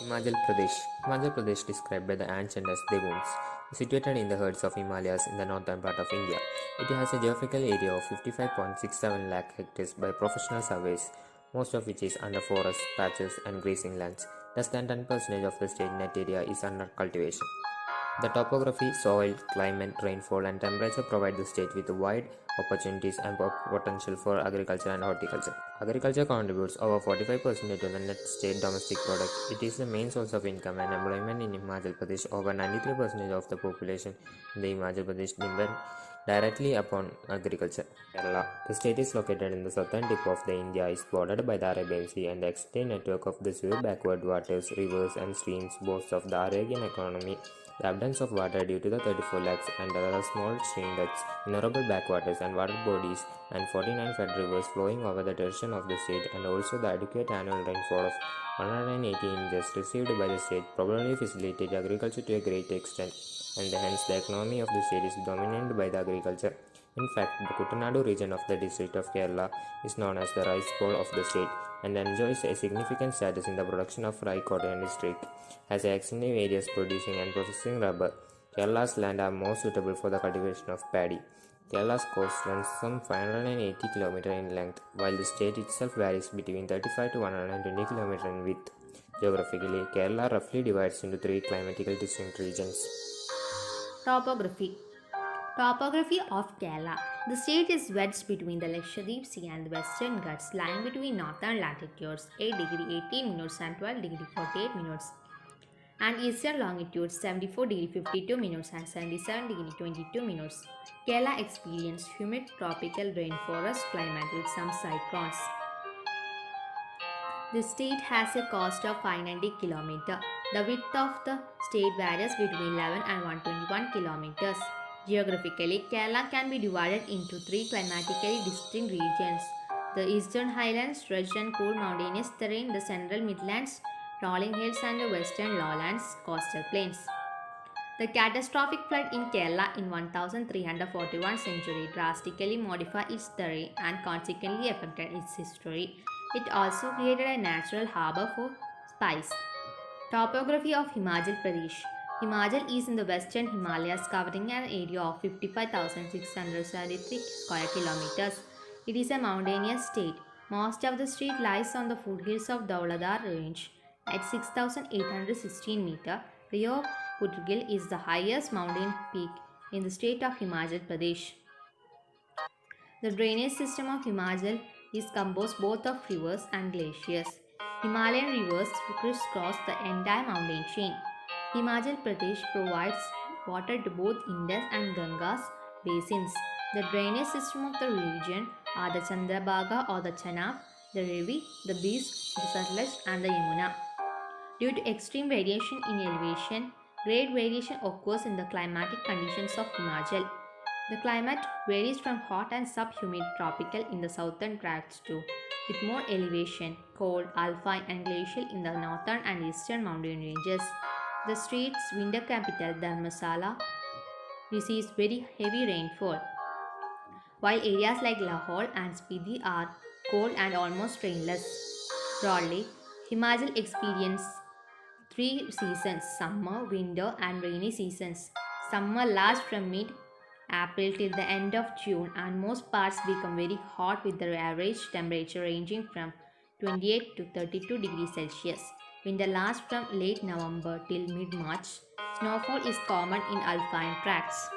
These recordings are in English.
Himachal Pradesh. Himachal Pradesh, described by the ancient as Devons, is situated in the herds of Himalayas in the northern part of India. It has a geographical area of 55.67 lakh hectares by professional surveys, most of which is under forest patches and grazing lands. Less than 10% of the state net area is under cultivation. The topography, soil, climate, rainfall, and temperature provide the state with wide opportunities and potential for agriculture and horticulture. Agriculture contributes over 45% to the net state domestic product. It is the main source of income and employment in Himachal Pradesh. Over 93% of the population in the Himachal Pradesh depend directly upon agriculture. Kerala. The state is located in the southern tip of the India, is bordered by the Arabian Sea, and the extended network of the sewer backward waters, rivers, and streams boasts of the Arabian economy. The abundance of water due to the 34 lakes and other small streamlets, innumerable backwaters and water bodies, and 49 flood rivers flowing over the direction of the state, and also the adequate annual rainfall of 180 inches received by the state probably facilitate agriculture to a great extent, and hence the economy of the state is dominated by the agriculture. In fact, the Kuttanadu region of the district of Kerala is known as the rice bowl of the state and enjoys a significant status in the production of rye cotton district, has extensive areas producing and processing rubber. Kerala's land are more suitable for the cultivation of paddy. Kerala's coast runs some 580 km in length, while the state itself varies between 35 to 120 km in width. Geographically, Kerala roughly divides into three climatically distinct regions. Topography. Topography of Kerala. The state is wedged between the Lakshadweep Sea and the Western Ghats, lying between northern latitudes 8 degree 18 minutes and 12 degree 48 minutes, and eastern longitudes 74 degree 52 minutes and 77 degree 22 minutes. Kerala experiences humid tropical rainforest climate with some cyclones. The state has a coast of 590 km. The width of the state varies between 11 and 121 km. Geographically, Kerala can be divided into three climatically distinct regions: the Eastern Highlands, rugged and cool mountainous terrain, the Central Midlands, rolling hills, and the Western Lowlands, coastal plains. The catastrophic flood in Kerala in 1341 century drastically modified its terrain and consequently affected its history. It also created a natural harbour for spice. Topography of Himachal Pradesh. Himachal is in the western Himalayas, covering an area of 55,673 square kilometers. It is a mountainous state. Most of the state lies on the foothills of Dauladhar range at 6,816 meters. Rio Putgil is the highest mountain peak in the state of Himachal Pradesh. The drainage system of Himachal is composed both of rivers and glaciers. Himalayan rivers crisscross the entire mountain chain. Himachal Pradesh provides water to both Indus and Ganges basins. The drainage system of the region are the Chandrabhaga or the Chenab, the Ravi, the Beas, the Satluj, and the Yamuna. Due to extreme variation in elevation, great variation occurs in the climatic conditions of Himachal. The climate varies from hot and subhumid tropical in the southern tracts to, with more elevation, cold, alpine, and glacial in the northern and eastern mountain ranges. The state's winter capital, Dharmsala, receives very heavy rainfall, while areas like Lahore and Spiti are cold and almost rainless. Broadly, Himachal experiences three seasons: summer, winter, and rainy seasons. Summer lasts from mid April till the end of June, and most parts become very hot with the average temperature ranging from 28 to 32 degrees Celsius. Winter lasts from late November till mid March. Snowfall is common in alpine tracts.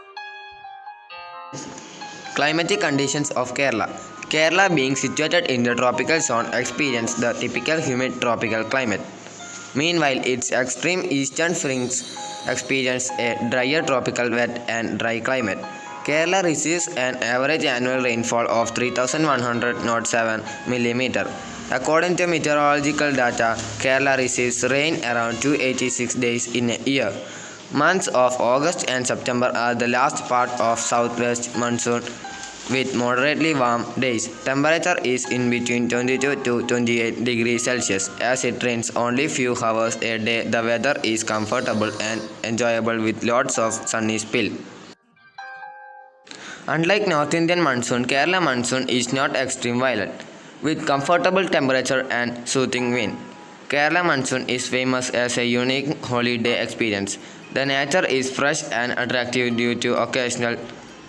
Climatic conditions of Kerala. Kerala, being situated in the tropical zone, experiences the typical humid tropical climate. Meanwhile, its extreme eastern fringes experience a drier tropical wet and dry climate. Kerala receives an average annual rainfall of 3,107 mm. According to meteorological data, Kerala receives rain around 286 days in a year. Months of August and September are the last part of southwest monsoon with moderately warm days. Temperature is in between 22 to 28 degrees Celsius. As it rains only few hours a day, the weather is comfortable and enjoyable with lots of sunny spill. Unlike North Indian monsoon, Kerala monsoon is not extreme violent, with comfortable temperature and soothing wind. Kerala monsoon is famous as a unique holiday experience. The nature is fresh and attractive due to occasional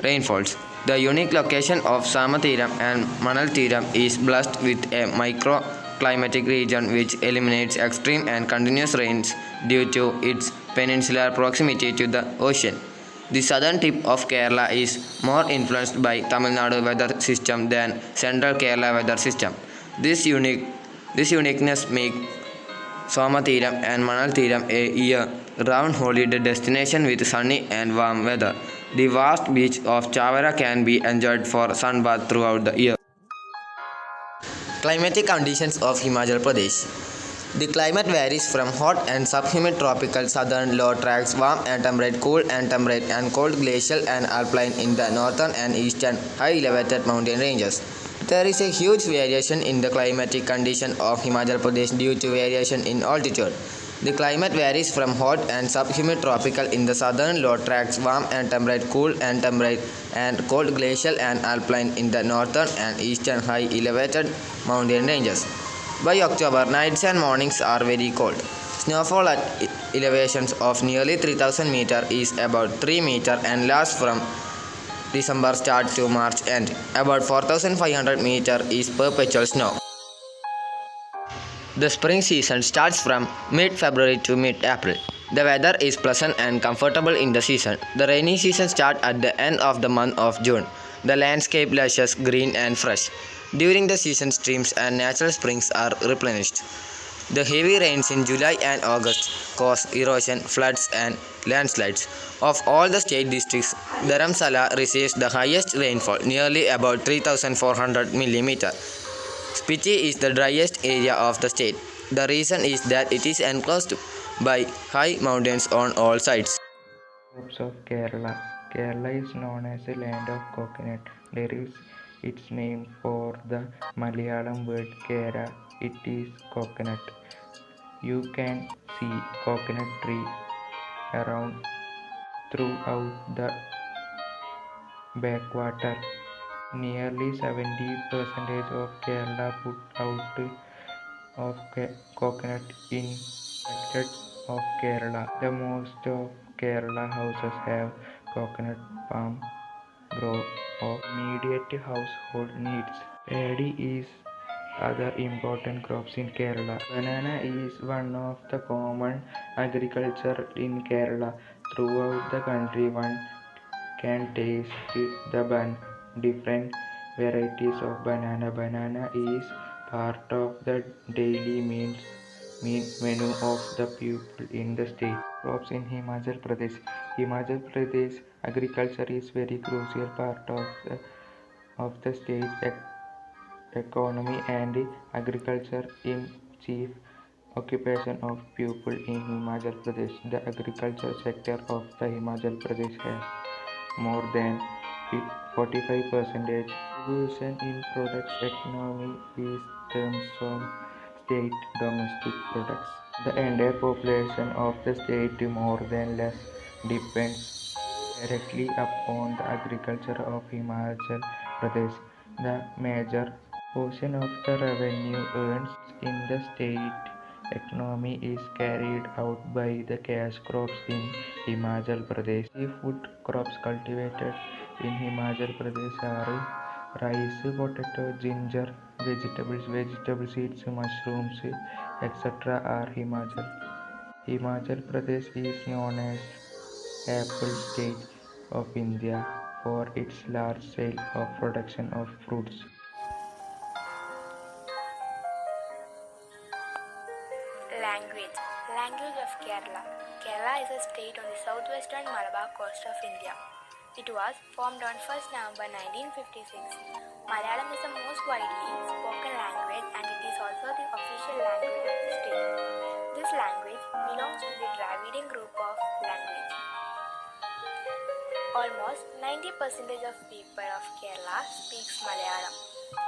rainfalls. The unique location of Samathiram and Manalthiram is blessed with a microclimatic region which eliminates extreme and continuous rains due to its peninsular proximity to the ocean. The southern tip of Kerala is more influenced by Tamil Nadu weather system than central Kerala weather system. This uniqueness makes Somathiram and Manalthiram a year-round holiday destination with sunny and warm weather. The vast beach of Chavara can be enjoyed for sunbath throughout the year. Climatic conditions of Himachal Pradesh. The climate varies from hot and subhumid tropical southern low tracts, warm and temperate, cool and temperate, and cold glacial and alpine in the northern and eastern high elevated mountain ranges. There is a huge variation in the climatic condition of Himachal Pradesh due to variation in altitude. The climate varies from hot and subhumid tropical in the southern low tracts, warm and temperate, cool and temperate, and cold glacial and alpine in the northern and eastern high elevated mountain ranges. By October, nights and mornings are very cold. Snowfall at elevations of nearly 3000 meter is about 3 meter and lasts from December start to March end. About 4500 meter is perpetual snow. The spring season starts from mid-February to mid-April. The weather is pleasant and comfortable in the season. The rainy season starts at the end of the month of June. The landscape luscious, green and fresh. During the season, streams and natural springs are replenished. The heavy rains in July and August cause erosion, floods and landslides. Of all the state districts, Dharamsala receives the highest rainfall, nearly about 3400 mm. Spiti is the driest area of the state. The reason is that it is enclosed by high mountains on all sides. Crops of Kerala. Kerala is known as a land of coconut. Derives its name for the Malayalam word Kera. It is coconut. You can see coconut tree around throughout the backwater. Nearly 70% of Kerala put out of coconut in sector of Kerala. The most of Kerala houses have coconut palm grow of immediate household needs. Paddy is other important crops in Kerala. Banana is one of the common agriculture in Kerala. Throughout the country, one can taste the different varieties of banana. Banana is part of the daily menu of the people in the state. Crops in Himachal Pradesh. Himachal Pradesh agriculture is very crucial part of the state's economy and agriculture in chief occupation of people in Himachal Pradesh. The agriculture sector of the Himachal Pradesh has more than 45%. Distribution in products economy is terms of state domestic products. The entire population of the state more than less depends directly upon the agriculture of Himachal Pradesh. The major portion of the revenue earned in the state economy is carried out by the cash crops in Himachal Pradesh. Seafood crops cultivated in Himachal Pradesh are rice, potato, ginger, vegetable seeds, mushrooms, etc. are Himachal. Himachal Pradesh is known as Apple State of India for its large scale of production of fruits. Language. Language of Kerala. Kerala is a state on the southwestern Malabar coast of India. It was formed on 1st November 1956. Malayalam is the most widely spoken language and it is also the official language of the state. This language belongs to the Dravidian group of language. Almost 90% of people of Kerala speaks Malayalam.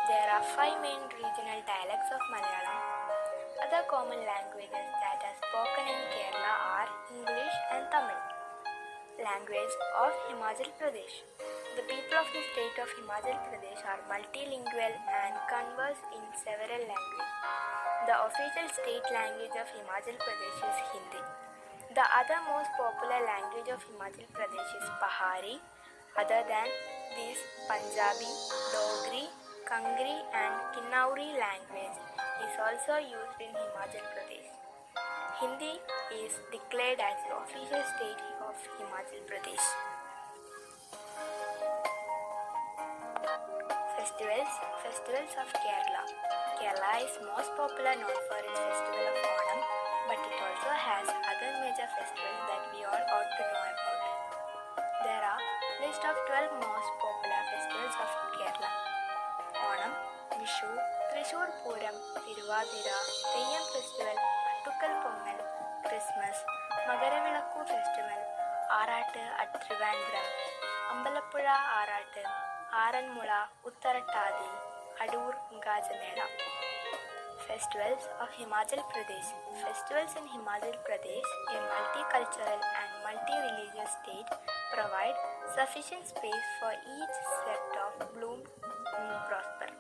There are 5 main regional dialects of Malayalam. Other common languages that are spoken in Kerala are English and Tamil. Language of Himachal Pradesh. The people of the state of Himachal Pradesh are multilingual and converse in several languages. The official state language of Himachal Pradesh is Hindi. The other most popular language of Himachal Pradesh is Pahari. Other than these, Punjabi, Dogri, Kangri and Kinnauri language is also used in Himachal Pradesh. Hindi is declared as the official state of Himachal Pradesh. Festivals of Kerala. Kerala is most popular known for its festival of Onam, but it also has other major festivals that we all ought to know about. There are list of 12 most popular festivals of Kerala. Onam, Vishu, Thrissur Puram, Tiruvadira, Theyyam Festival, Attukkal Pongal, Christmas, Magaravilakku Festival, Arattu at Trivandrum, Ambalappuzha Arattu, Aranmula, Uttarattadi, Adur, Gajamela. Festivals of Himachal Pradesh. Festivals in Himachal Pradesh, a multicultural and multi-religious state, provide sufficient space for each set of bloom and prosper.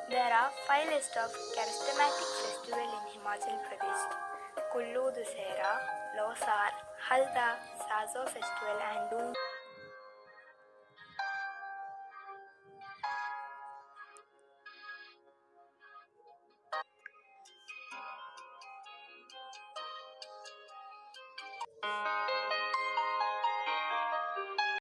There are 5 lists of charismatic festivals in Himachal Pradesh: Kullu Dussehra, Losar, Halda, Sazo Festival and Doom.